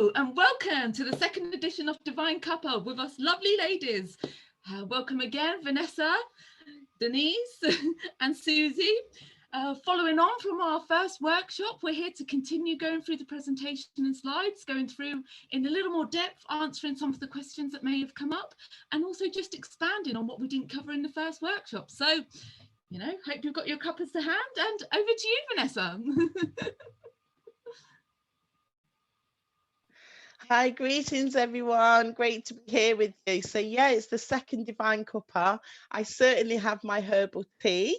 Hello and welcome to the second edition of Divine Cuppa with us lovely ladies. Welcome again, Vanessa, Deniz and Suzie. Following on from our first workshop, we're here to continue going through the presentation and slides, going through in a little more depth, answering some of the questions that may have come up, and also just expanding on what we didn't cover in the first workshop. So, you know, hope you've got your cuppas to hand, and over to you, Vanessa. Hi, greetings everyone. Great to be here with you. So yeah, it's the second Divine Cuppa. I certainly have my herbal tea.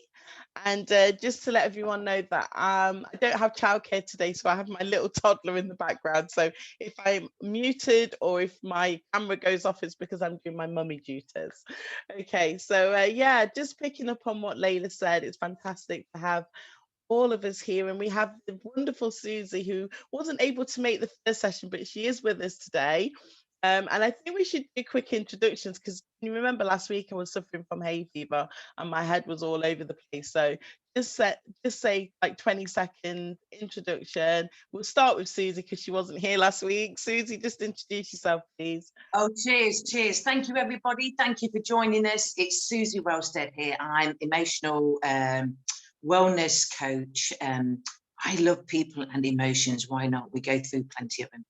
And just to let everyone know that I don't have childcare today, so I have my little toddler in the background. So if I'm muted or if my camera goes off, it's because I'm doing my mummy duties. Okay, so yeah, just picking up on what Layla said, it's fantastic to have all of us here, and we have the wonderful Suzie, who wasn't able to make the first session, but she is with us today. And I think we should do quick introductions, because you remember last week I was suffering from hay fever and my head was all over the place. So just say like 20-second introduction. We'll start with Suzie because she wasn't here last week. Suzie, just introduce yourself, please. Oh, cheers. Thank you, everybody. Thank you for joining us. It's Suzie Wellstead here. I'm emotional wellness coach. I love people and emotions. Why not? We go through plenty of them.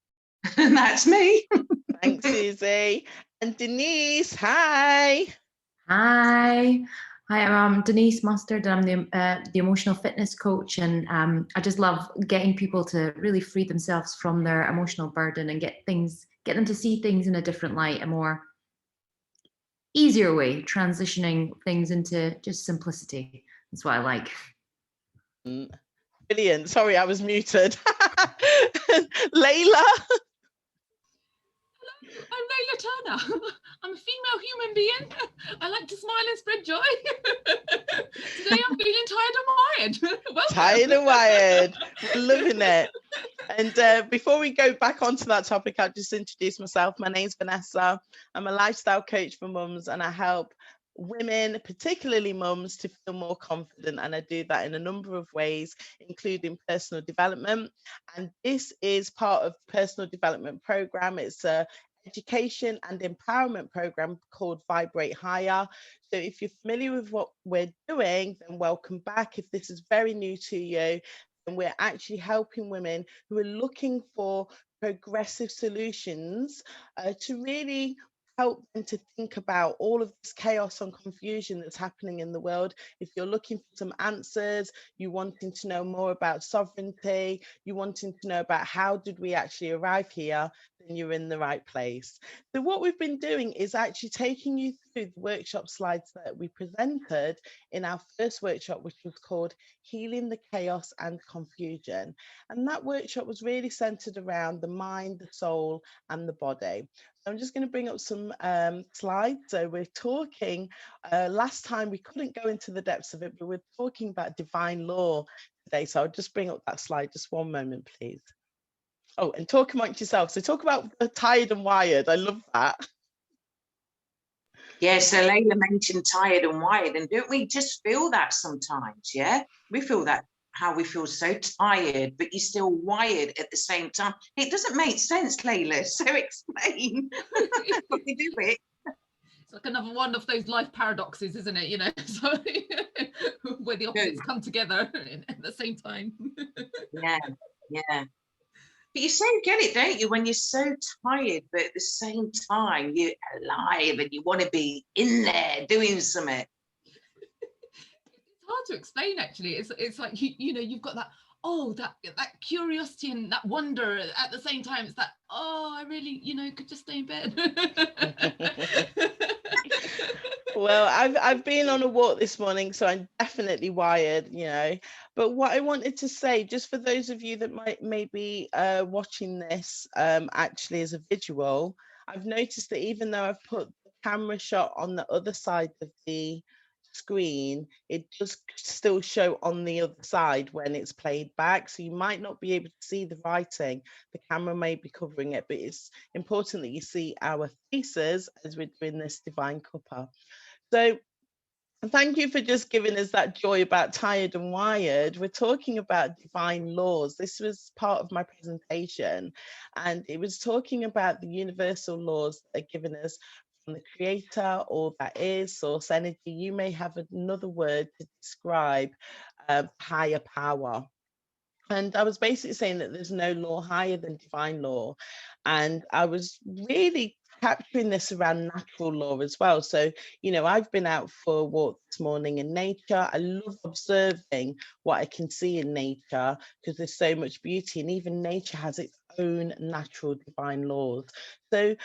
And that's me. Thanks, Suzie. And Deniz, hi. Hi, I'm Deniz Mustard. I'm the emotional fitness coach, and I just love getting people to really free themselves from their emotional burden and get them to see things in a different light, a more easier way, transitioning things into just simplicity. That's what I like. Brilliant. Sorry, I was muted. Layla. Hello, I'm Layla Turner. I'm a female human being. I like to smile and spread joy. Today I'm feeling tired and wired. Welcome. Tired and wired. We're loving it. And before we go back onto that topic, I'll just introduce myself. My name's Vanessa. I'm a lifestyle coach for mums, and I help women, particularly mums, to feel more confident, and I do that in a number of ways, including personal development. And this is part of the personal development program. It's a education and empowerment program called Vibrate Higher. So if you're familiar with what we're doing, then welcome back. If this is very new to you, then we're actually helping women who are looking for progressive solutions to really help them to think about all of this chaos and confusion that's happening in the world. If you're looking for some answers, you wanting to know more about sovereignty, you wanting to know about how did we actually arrive here, then you're in the right place. So what we've been doing is actually taking you through the workshop slides that we presented in our first workshop, which was called Healing the Chaos and Confusion. And that workshop was really centered around the mind, the soul, and the body. I'm just going to bring up some slides. So we're talking, last time we couldn't go into the depths of it, but we're talking about divine law today. So I'll just bring up that slide, just one moment, please. Oh, and talk amongst yourselves. So talk about the tired and wired. I love that. Yeah, so Layla mentioned tired and wired, and don't we just feel that sometimes? Yeah, we feel that, how we feel so tired, but you're still wired at the same time. It doesn't make sense, Layla, so explain. But we do it. It's like another one of those life paradoxes, isn't it? You know, so where the opposites come together at the same time. Yeah. But you so get it, don't you, when you're so tired, but at the same time you're alive and you want to be in there doing something. It's hard to explain, actually. It's like you know, you've got that that curiosity and that wonder at the same time. It's that, oh, I really, you know, could just stay in bed. Well, I've been on a walk this morning, so I'm definitely wired, you know. But what I wanted to say, just for those of you that might be watching this actually as a visual, I've noticed that even though I've put the camera shot on the other side of the screen, it does still show on the other side when it's played back, so you might not be able to see the writing. The camera may be covering it, but it's important that you see our faces as we're doing this Divine Cuppa. So And thank you for just giving us that joy about Tired and Wired. We're talking about divine laws. This was part of my presentation, and it was talking about the universal laws that are given us from the creator, or that is source energy. You may have another word to describe higher power. And I was basically saying that there's no law higher than divine law. And I was really capturing this around natural law as well. So, I've been out for a walk this morning in nature. I love observing what I can see in nature because there's so much beauty, and even nature has its own natural divine laws. So,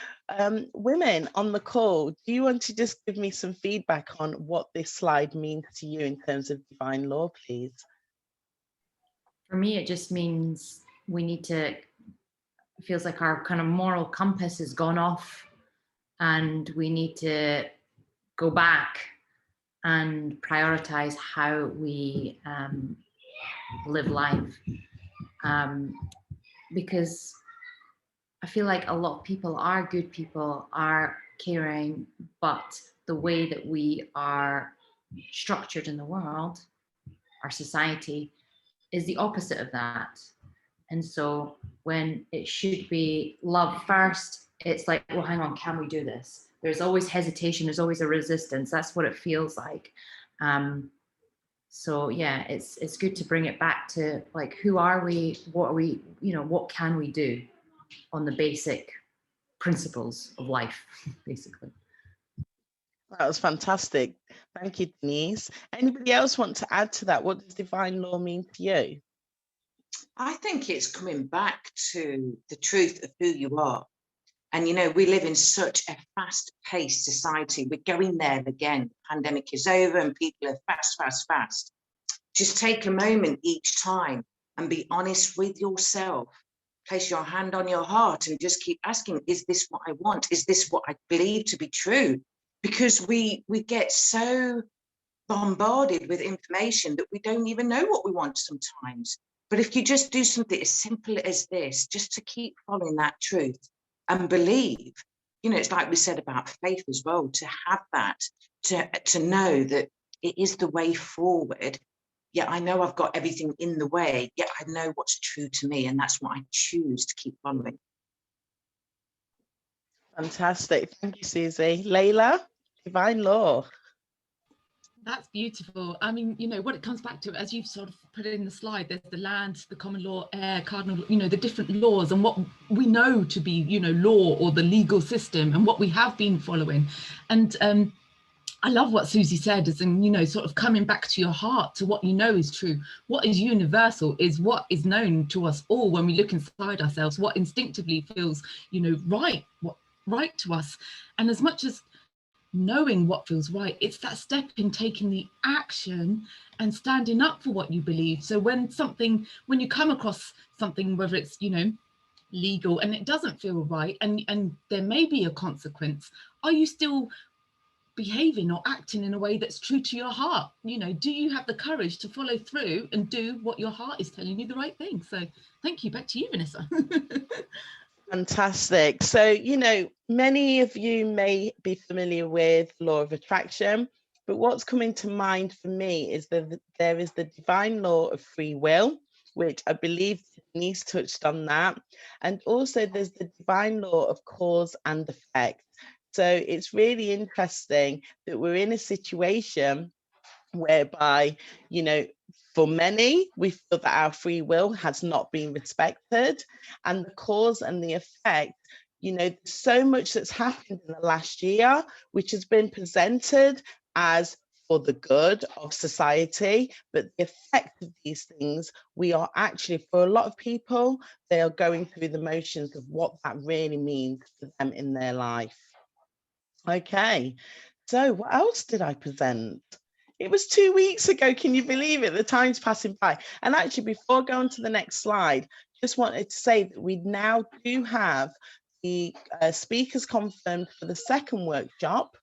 women on the call, do you want to just give me some feedback on what this slide means to you in terms of divine law, please? For me, it just means we need to, it feels like our kind of moral compass has gone off, and we need to go back and prioritize how we live life. Because I feel like a lot of people are good people, are caring, but the way that we are structured in the world, our society, is the opposite of that. And so when it should be love first, it's like, well, hang on, can we do this? There's always hesitation, there's always a resistance. That's what it feels like. So yeah, it's good to bring it back to like, who are we? What are we? What can we do on the basic principles of life, basically. That was fantastic. Thank you, Deniz. Anybody else want to add to that? What does divine law mean to you? I think it's coming back to the truth of who you are. And, we live in such a fast-paced society. We're going there again. The pandemic is over and people are fast. Just take a moment each time and be honest with yourself. Place your hand on your heart and just keep asking, is this what I want? Is this what I believe to be true? Because we get so bombarded with information that we don't even know what we want sometimes. But if you just do something as simple as this, just to keep following that truth and believe, it's like we said about faith as well, to have that, to know that it is the way forward. Yeah, I know I've got everything in the way, yet I know what's true to me, and that's what I choose to keep following. Fantastic. Thank you, Suzie. Layla, divine law. That's beautiful. I mean, what it comes back to, as you've sort of put it in the slide, there's the land, the common law, air, cardinal, the different laws, and what we know to be, law or the legal system, and what we have been following. And I love what Suzie said, is in, sort of coming back to your heart, to what you know is true. What is universal is what is known to us all when we look inside ourselves, what instinctively feels, right, what right to us. And as much as knowing what feels right, it's that step in taking the action and standing up for what you believe. So when you come across something, whether it's legal and it doesn't feel right, and there may be a consequence, are you still behaving or acting in a way that's true to your heart? Do you have the courage to follow through and do what your heart is telling you the right thing? So thank you. Back to you, Vanessa. Fantastic. So, many of you may be familiar with law of attraction, but what's coming to mind for me is that there is the divine law of free will, which I believe Deniz touched on that. And also there's the divine law of cause and effect. So it's really interesting that we're in a situation whereby, for many, we feel that our free will has not been respected, and the cause and the effect, so much that's happened in the last year, which has been presented as for the good of society, but the effect of these things, we are actually, for a lot of people, they are going through the motions of what that really means for them in their life. Okay, so what else did I present? It was 2 weeks ago. Can you believe it? The time's passing by. And actually, before going to the next slide, just wanted to say that we now do have the speakers confirmed for the second workshop.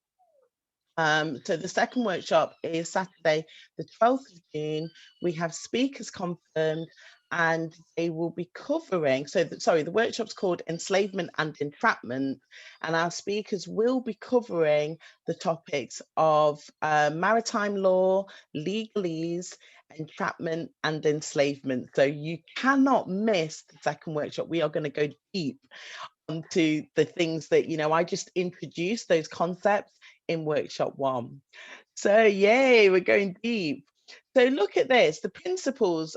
So the second workshop is Saturday, the 12th of June. We have speakers confirmed, and they will be covering, the workshop's called Enslavement and Entrapment, and our speakers will be covering the topics of maritime law, legalese, entrapment and enslavement. So you cannot miss the second workshop. We are going to go deep onto the things that, you know, I just introduced those concepts in workshop 1. So yay, we're going deep. So look at this, the principles.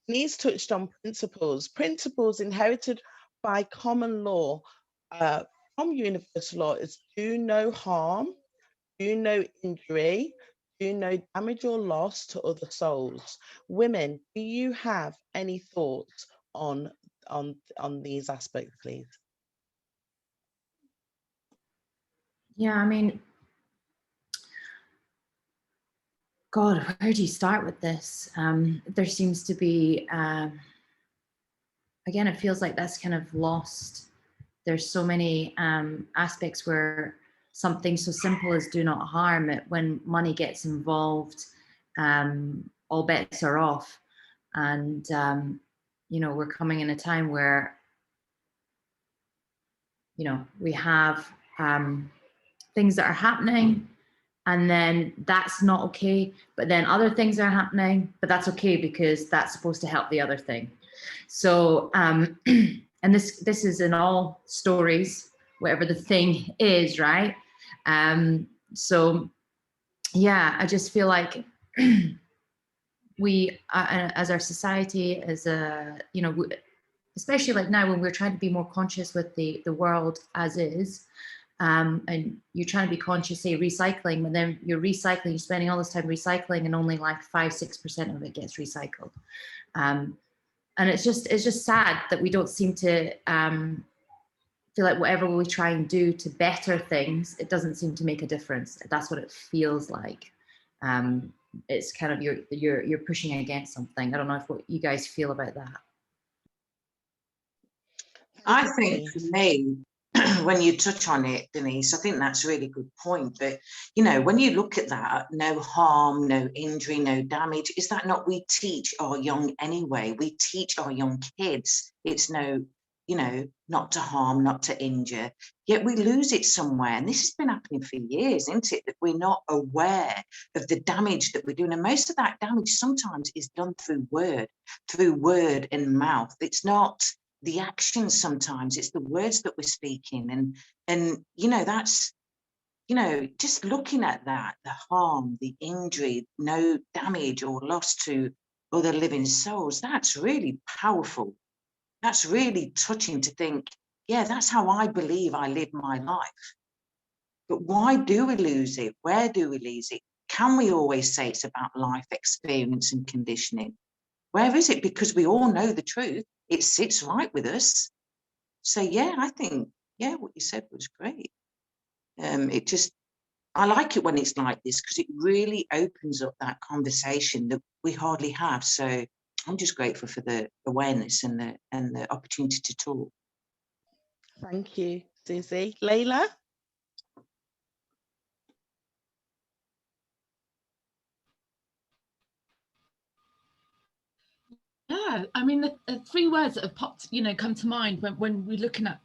Deniz touched on principles inherited by common law from universal law is do no harm, do no injury, do no damage or loss to other souls. Women, do you have any thoughts on these aspects, please? Yeah, I mean, God, where do you start with this? There seems to be, again, it feels like that's kind of lost. There's so many aspects where something so simple as do not harm, when money gets involved, all bets are off. And, you know, we're coming in a time where, you know, we have things that are happening, and then that's not okay, but then other things are happening, but that's okay because that's supposed to help the other thing. So and this is in all stories, whatever the thing is, right? So yeah, I just feel like we as our society, as a, you know, especially like now when we're trying to be more conscious with the world as is, and you're trying to be conscious, say recycling, but then you're spending all this time recycling, and only like 5-6% of it gets recycled. And it's just sad that we don't seem to feel like whatever we try and do to better things, it doesn't seem to make a difference. That's what it feels like. It's kind of you're pushing against something. I don't know what you guys feel about that. I think for me, when you touch on it, Deniz, I think that's a really good point. But, you know, when you look at that, no harm, no injury, no damage, is that not we teach our young anyway? We teach our young kids it's no, you know, not to harm, not to injure, yet we lose it somewhere. And this has been happening for years, isn't it? That we're not aware of the damage that we're doing. And most of that damage sometimes is done through word and mouth. It's not the actions sometimes, it's the words that we're speaking. And you know, that's, you know, just looking at that, the harm, the injury, no damage or loss to other living souls, that's really powerful. That's really touching to think, yeah, that's how I believe I live my life. But why do we lose it? Where do we lose it? Can we always say it's about life experience and conditioning? Where is it? Because we all know the truth. It sits right with us. So yeah, I think, yeah, what you said was great. It just, I like it when it's like this because it really opens up that conversation that we hardly have. So I'm just grateful for the awareness and the opportunity to talk. Thank you, Suzie. Layla? Yeah, I mean, the 3 words that have popped, you know, come to mind when we're looking at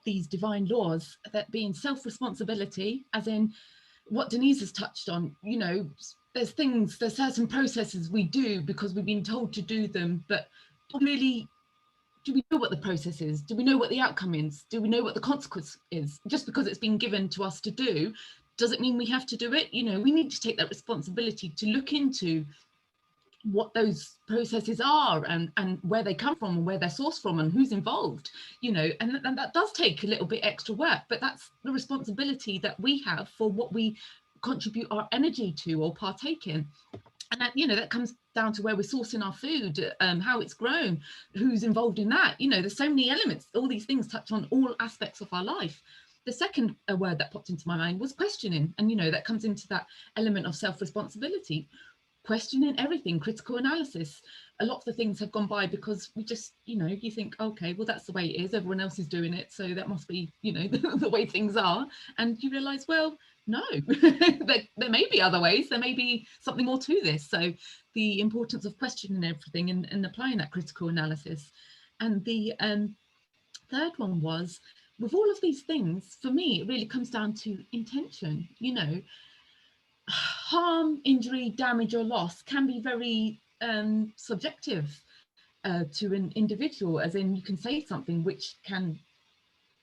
these divine laws, that being self-responsibility, as in what Deniz has touched on. You know, there's certain processes we do because we've been told to do them, but really, do we know what the process is? Do we know what the outcome is? Do we know what the consequence is? Just because it's been given to us to do, does it mean we have to do it? You know, we need to take that responsibility to look into what those processes are and where they come from and where they're sourced from and who's involved, you know, and that does take a little bit extra work, but that's the responsibility that we have for what we contribute our energy to or partake in. And that, you know, that comes down to where we're sourcing our food, how it's grown, who's involved in that. You know, there's so many elements. All these things touch on all aspects of our life. The second word that popped into my mind was questioning. And, you know, that comes into that element of self-responsibility. Questioning everything, critical analysis. A lot of the things have gone by because we just, you know, you think, okay, well, that's the way it is. Everyone else is doing it. So that must be, you know, the way things are. And you realize, well, no. There may be other ways. There may be something more to this. So the importance of questioning everything and applying that critical analysis. And the third one was, with all of these things, for me, it really comes down to intention. You know, harm, injury, damage, or loss can be very subjective to an individual, as in you can say something which can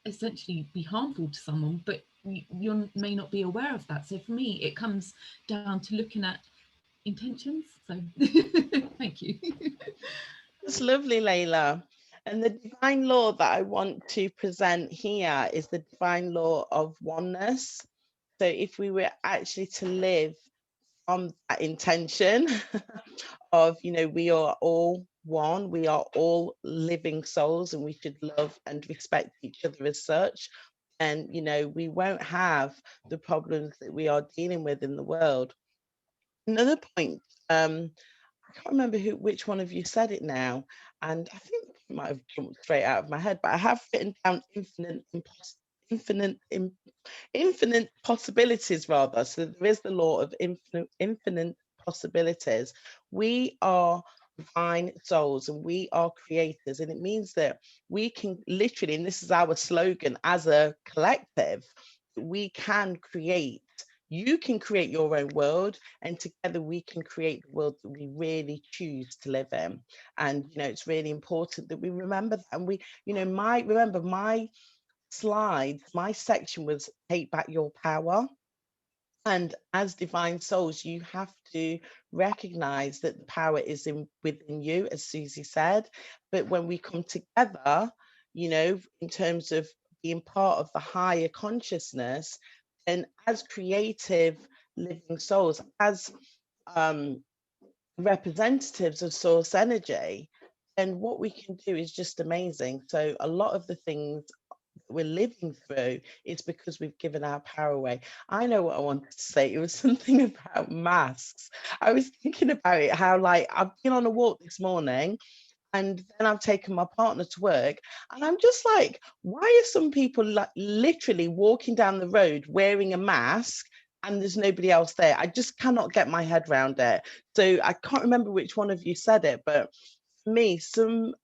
essentially be harmful to someone, but you may not be aware of that. So for me, it comes down to looking at intentions. So thank you. That's lovely, Layla. And the divine law that I want to present here is the divine law of oneness. So if we were actually to live on that intention of, you know, we are all one, we are all living souls, and we should love and respect each other as such. And, you know, we won't have the problems that we are dealing with in the world. Another point, I can't remember which one of you said it now, and I think it might have jumped straight out of my head, but I have written down infinite possibilities, rather. So there is the law of infinite possibilities. We are divine souls and we are creators, and it means that we can literally, and this is our slogan as a collective, we can create. You can create your own world, and together we can create the world that we really choose to live in. And, you know, it's really important that we remember that. And we, you know, my slide, my section was take back your power. And as divine souls, you have to recognize that the power is within you, as Suzie said. But when we come together, you know, in terms of being part of the higher consciousness, and as creative living souls, as representatives of source energy, then what we can do is just amazing. So a lot of the things we're living through is because we've given our power away. I know what I wanted to say. It was something about masks. I was thinking about it, how like I've been on a walk this morning, and then I've taken my partner to work, and I'm just like, why are some people like literally walking down the road wearing a mask and there's nobody else there? I just cannot get my head around it. So I can't remember which one of you said it, but for me, some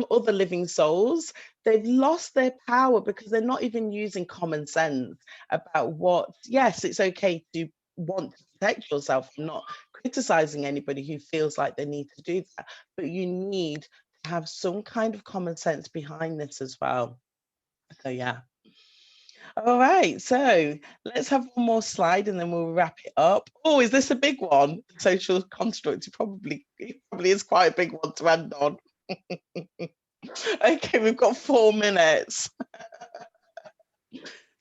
other living souls, they've lost their power because they're not even using common sense about what, yes, it's okay to want to protect yourself. I'm not criticizing anybody who feels like they need to do that, but you need to have some kind of common sense behind this as well. So yeah. All right, so let's have one more slide and then we'll wrap it up. Oh, is this a big one? Social construct. It probably is quite a big one to end on. Okay, we've got 4 minutes.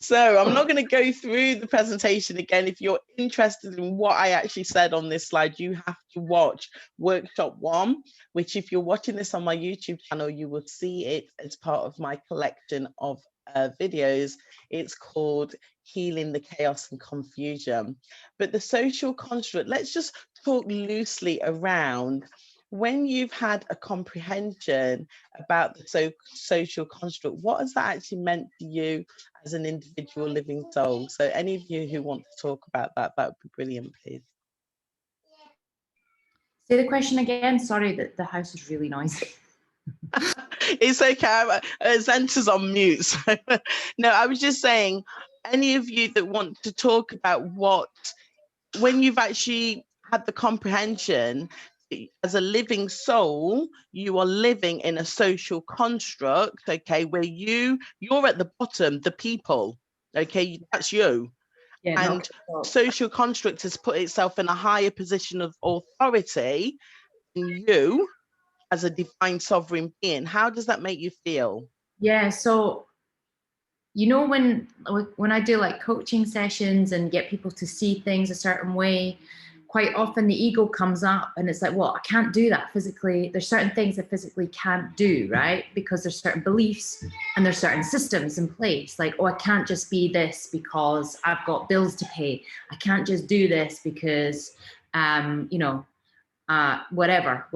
So I'm not going to go through the presentation again. If you're interested in what I actually said on this slide, you have to watch workshop 1, which if you're watching this on my YouTube channel, you will see it as part of my collection of videos. It's called Healing the Chaos and Confusion. But the social construct, let's just talk loosely around when you've had a comprehension about the social construct, what has that actually meant to you as an individual living soul? So any of you who want to talk about that, that would be brilliant, please. Say the question again. Sorry, that the house is really noisy. It's okay. Zenta's on mute. So. No, I was just saying, any of you that want to talk about what, when you've actually had the comprehension, as a living soul, you are living in a social construct, okay, where you're at the bottom, the people, okay, that's you. Yeah, and social construct has put itself in a higher position of authority than you as a divine sovereign being. How does that make you feel? Yeah, so you know, when I do like coaching sessions and get people to see things a certain way, quite often the ego comes up and it's like, well, I can't do that physically. There's certain things I physically can't do, right? Because there's certain beliefs and there's certain systems in place. Like, oh, I can't just be this because I've got bills to pay. I can't just do this because, you know, whatever.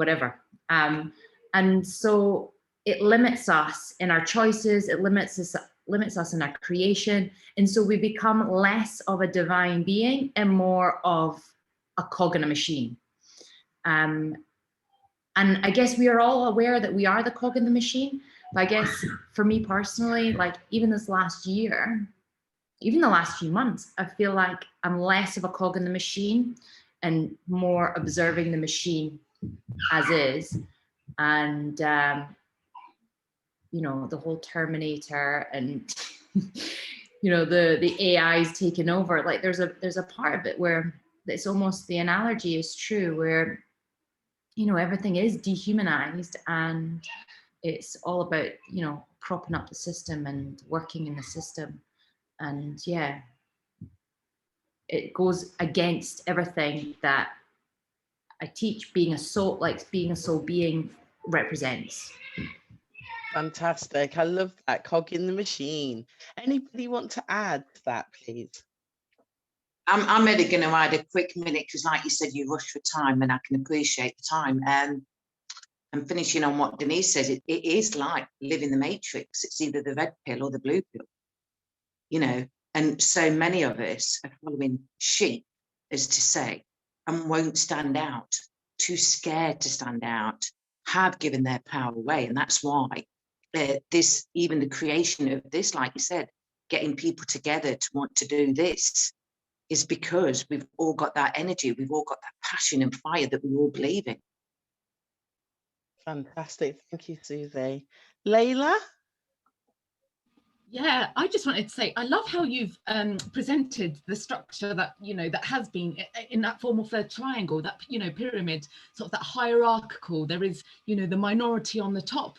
And so it limits us in our choices. It limits us limits us in our creation. And so we become less of a divine being and more of a cog in a machine. And I guess we are all aware that we are the cog in the machine. But I guess for me personally, like even this last year, even the last few months, I feel like I'm less of a cog in the machine and more observing the machine as is. And, you know, the whole Terminator and, you know, the AI's taken over. Like there's a part of it where it's almost, the analogy is true, where, you know, everything is dehumanized and it's all about, you know, propping up the system and working in the system. And yeah, it goes against everything that I teach being a soul, like being a soul being represents. Fantastic. I love that, cog in the machine. Anybody want to add to that, please? I'm only going to add a quick minute because, like you said, you rush for time, and I can appreciate the time. I'm finishing on what Deniz says. It is like living the matrix. It's either the red pill or the blue pill, you know. And so many of us are following sheep, as to say, and won't stand out, too scared to stand out, have given their power away. And that's why this, even the creation of this, like you said, getting people together to want to do this, is because we've all got that energy, we've all got that passion and fire that we all believe in. Fantastic. Thank you, Suzie. Layla? Yeah, I just wanted to say, I love how you've presented the structure that, you know, that has been in that form of the triangle, that, you know, pyramid, sort of that hierarchical. There is, you know, the minority on the top.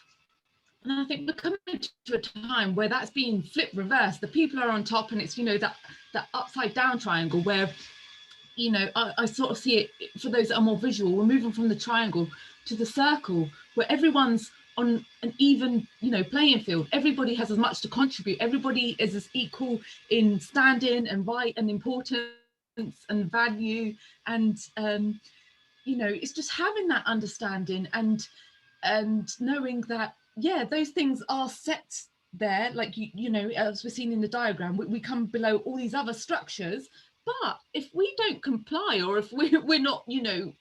And I think we're coming to a time where that's being flipped reversed. The people are on top, and it's, you know, that upside down triangle where, you know, I sort of see it, for those that are more visual, we're moving from the triangle to the circle, where everyone's on an even, you know, playing field. Everybody has as much to contribute. Everybody is as equal in standing and right and importance and value. And, you know, it's just having that understanding and knowing that, yeah, those things are set there, like, you know, as we're seeing in the diagram, we come below all these other structures. But if we don't comply, or if we're not, you know,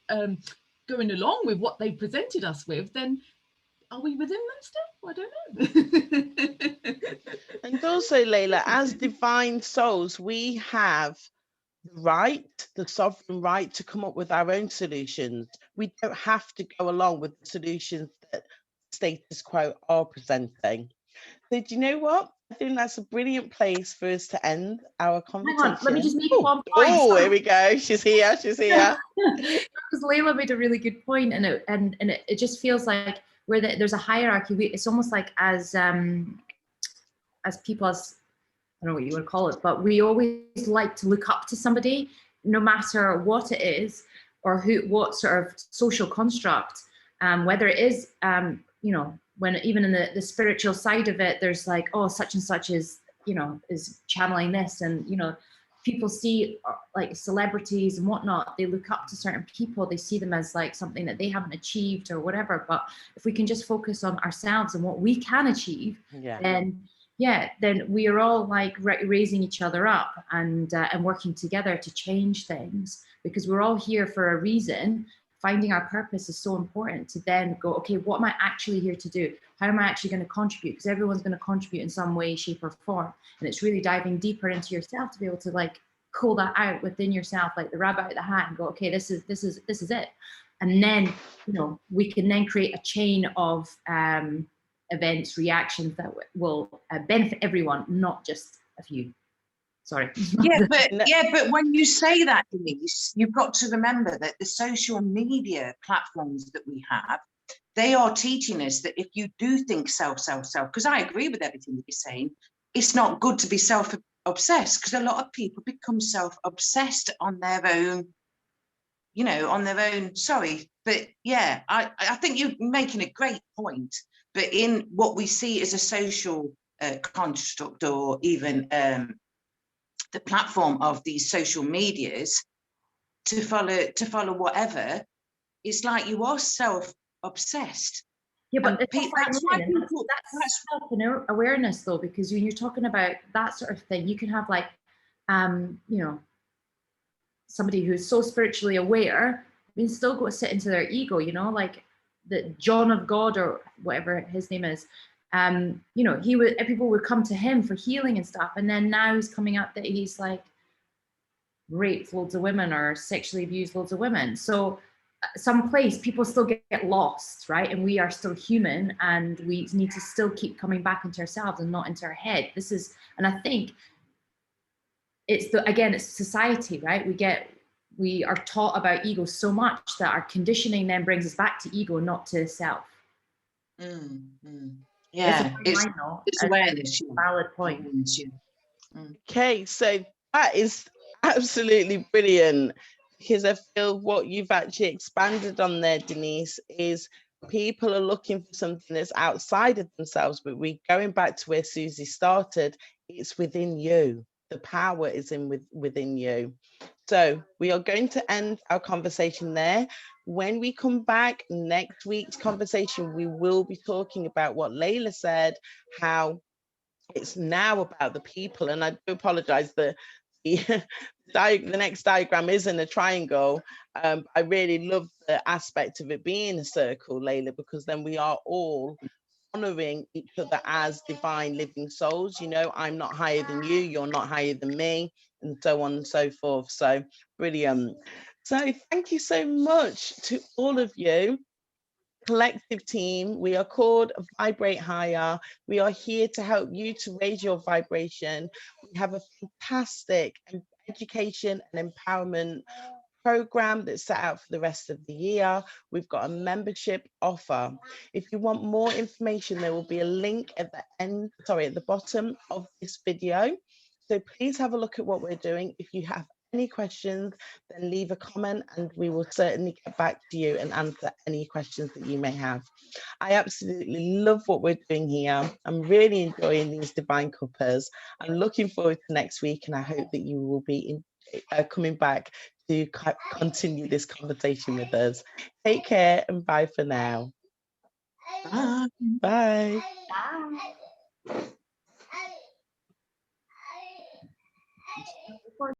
going along with what they presented us with, then are we within them still? I don't know. And also, Layla, as divine souls, we have the right, the sovereign right to come up with our own solutions. We don't have to go along with the solutions that status quo are presenting. So do you know what? I think that's a brilliant place for us to end our conversation. Hang on, let me just make one point. Oh, here we go. She's here. She's here. Because Layla made a really good point, and it just feels like there's a hierarchy. It's almost like as people, as I don't know what you would call it, but we always like to look up to somebody, no matter what it is or what sort of social construct, whether it is, you know, when even in the spiritual side of it, there's like, oh, such and such is, you know, is channeling this, and, you know, people see like celebrities and whatnot, they look up to certain people, they see them as like something that they haven't achieved or whatever. But if we can just focus on ourselves and what we can achieve, then we are all like raising each other up and working together to change things, because we're all here for a reason. Finding our purpose is so important to then go, okay, what am I actually here to do? How am I actually going to contribute? Because everyone's going to contribute in some way, shape, or form. And it's really diving deeper into yourself to be able to like pull that out within yourself, like the rabbit out of the hat, and go, okay, this is it. And then, you know, we can then create a chain of events, reactions that will benefit everyone, not just a few. Sorry. But when you say that, Deniz, you've got to remember that the social media platforms that we have, they are teaching us that if you do think self, because I agree with everything that you're saying, it's not good to be self-obsessed, because a lot of people become self-obsessed on their own, you know, on their own, sorry. But yeah, I think you're making a great point. But in what we see as a social construct, or even the platform of these social medias, to follow whatever, it's like you are self-obsessed. Yeah, but And it's just like that's why women, and people, that's self-awareness though, because when you're talking about that sort of thing, you can have like, you know, somebody who's so spiritually aware, they still go to sit into their ego, you know, like the John of God or whatever his name is. You know, people would come to him for healing and stuff, and then now he's coming up that he's like raped loads of women or sexually abused loads of women. So someplace people still get lost, right? And we are still human, and we need to still keep coming back into ourselves and not into our head. And I think it's society, right? We are taught about ego so much that our conditioning then brings us back to ego, not to self. Yeah, it's awareness. A valid point. Okay, so that is absolutely brilliant, because I feel what you've actually expanded on there, Deniz, is people are looking for something that's outside of themselves, but we're going back to where Suzie started. It's within you. The power is within you. So we are going to end our conversation there. When we come back, next week's conversation, we will be talking about what Layla said, how it's now about the people. And I do apologize that the next diagram isn't a triangle. I really love the aspect of it being a circle, Layla, because then we are all honoring each other as divine living souls. You know, I'm not higher than you, you're not higher than me, and so on and so forth. So brilliant. So thank you so much to all of you. Collective team, we are called Vibrate Higher. We are here to help you to raise your vibration. We have a fantastic education and empowerment program that's set out for the rest of the year. We've got a membership offer. If you want more information, there will be a link at the bottom of this video. So please have a look at what we're doing. If you have any questions, then leave a comment and we will certainly get back to you and answer any questions that you may have. I absolutely love what we're doing here. I'm really enjoying these Divine Cuppas. I'm looking forward to next week, and I hope that you will be coming back to continue this conversation with us. Take care and bye for now. Bye. Bye. Bye.